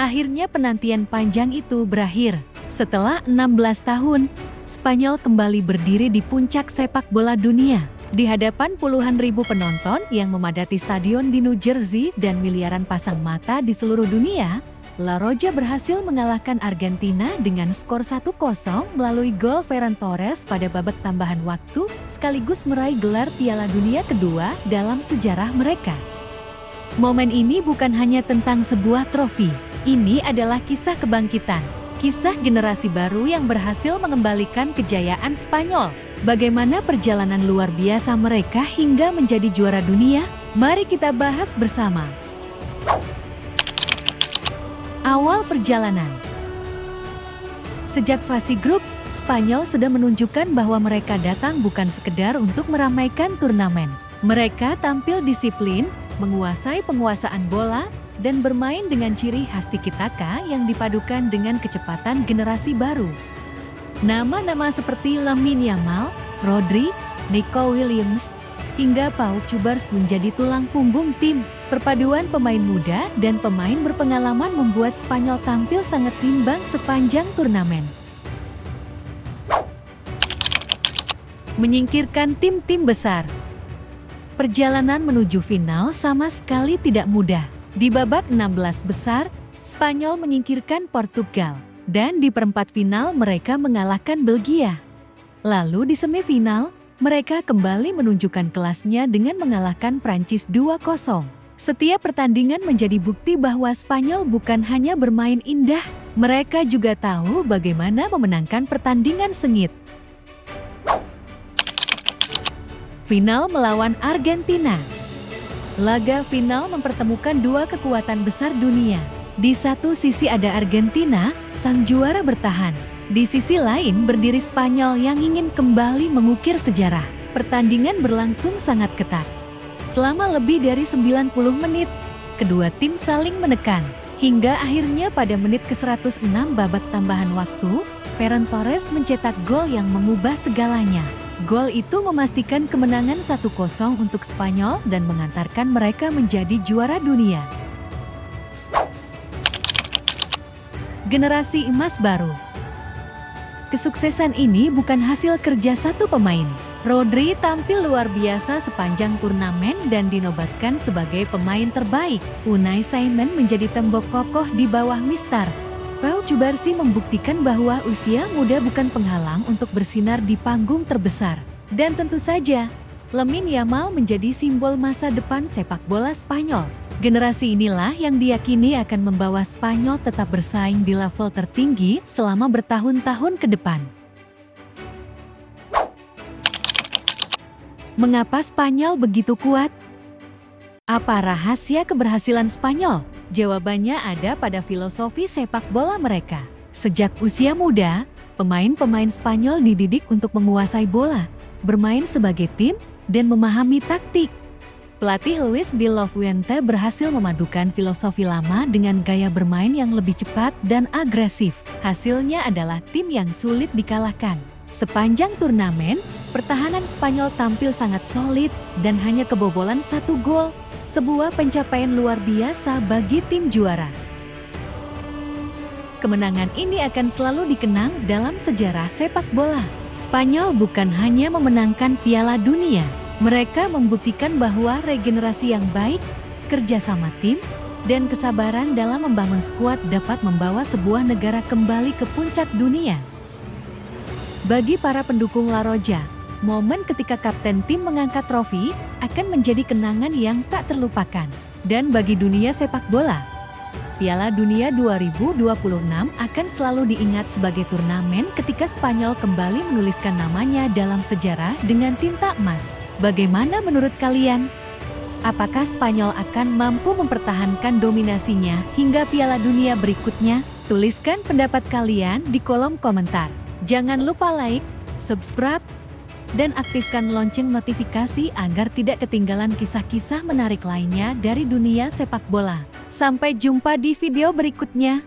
Akhirnya penantian panjang itu berakhir. Setelah 16 tahun, Spanyol kembali berdiri di puncak sepak bola dunia. Di hadapan puluhan ribu penonton yang memadati stadion di New Jersey dan miliaran pasang mata di seluruh dunia, La Roja berhasil mengalahkan Argentina dengan skor 1-0 melalui gol Ferran Torres pada babak tambahan waktu, sekaligus meraih gelar Piala Dunia kedua dalam sejarah mereka. Momen ini bukan hanya tentang sebuah trofi. Ini adalah kisah kebangkitan, kisah generasi baru yang berhasil mengembalikan kejayaan Spanyol. Bagaimana perjalanan luar biasa mereka hingga menjadi juara dunia? Mari kita bahas bersama. Awal perjalanan. Sejak fase grup, Spanyol sudah menunjukkan bahwa mereka datang bukan sekedar untuk meramaikan turnamen. Mereka tampil disiplin, menguasai penguasaan bola, dan bermain dengan ciri khas tiki-taka yang dipadukan dengan kecepatan generasi baru. Nama-nama seperti Lamine Yamal, Rodri, Nico Williams, hingga Pau Cubars menjadi tulang punggung tim. Perpaduan pemain muda dan pemain berpengalaman membuat Spanyol tampil sangat seimbang sepanjang turnamen. Menyingkirkan tim-tim besar. Perjalanan menuju final sama sekali tidak mudah. Di babak 16 besar, Spanyol menyingkirkan Portugal, dan di perempat final mereka mengalahkan Belgia. Lalu di semifinal, mereka kembali menunjukkan kelasnya dengan mengalahkan Prancis 2-0. Setiap pertandingan menjadi bukti bahwa Spanyol bukan hanya bermain indah, mereka juga tahu bagaimana memenangkan pertandingan sengit. Final melawan Argentina. Laga final mempertemukan dua kekuatan besar dunia. Di satu sisi ada Argentina, sang juara bertahan. Di sisi lain berdiri Spanyol yang ingin kembali mengukir sejarah. Pertandingan berlangsung sangat ketat. Selama lebih dari 90 menit, kedua tim saling menekan. Hingga akhirnya pada menit ke-106 babak tambahan waktu, Ferran Torres mencetak gol yang mengubah segalanya. Gol itu memastikan kemenangan 1-0 untuk Spanyol dan mengantarkan mereka menjadi juara dunia. Generasi emas baru. Kesuksesan ini bukan hasil kerja satu pemain. Rodri tampil luar biasa sepanjang turnamen dan dinobatkan sebagai pemain terbaik. Unai Simon menjadi tembok kokoh di bawah Mister Pau Cubars membuktikan bahwa usia muda bukan penghalang untuk bersinar di panggung terbesar. Dan tentu saja, Lamine Yamal menjadi simbol masa depan sepak bola Spanyol. Generasi inilah yang diyakini akan membawa Spanyol tetap bersaing di level tertinggi selama bertahun-tahun ke depan. Mengapa Spanyol begitu kuat? Apa rahasia keberhasilan Spanyol? Jawabannya ada pada filosofi sepak bola mereka. Sejak usia muda, pemain-pemain Spanyol dididik untuk menguasai bola, bermain sebagai tim, dan memahami taktik. Pelatih Luis de la Fuente berhasil memadukan filosofi lama dengan gaya bermain yang lebih cepat dan agresif. Hasilnya adalah tim yang sulit dikalahkan. Sepanjang turnamen, pertahanan Spanyol tampil sangat solid dan hanya kebobolan 1 gol. Sebuah pencapaian luar biasa bagi tim juara. Kemenangan ini akan selalu dikenang dalam sejarah sepak bola. Spanyol bukan hanya memenangkan Piala Dunia, mereka membuktikan bahwa regenerasi yang baik, kerjasama tim, dan kesabaran dalam membangun skuad dapat membawa sebuah negara kembali ke puncak dunia. Bagi para pendukung La Roja, momen ketika kapten tim mengangkat trofi akan menjadi kenangan yang tak terlupakan. Dan bagi dunia sepak bola, Piala Dunia 2026 akan selalu diingat sebagai turnamen ketika Spanyol kembali menuliskan namanya dalam sejarah dengan tinta emas. Bagaimana menurut kalian? Apakah Spanyol akan mampu mempertahankan dominasinya hingga Piala Dunia berikutnya? Tuliskan pendapat kalian di kolom komentar. Jangan lupa like, subscribe, dan aktifkan lonceng notifikasi agar tidak ketinggalan kisah-kisah menarik lainnya dari dunia sepak bola. Sampai jumpa di video berikutnya.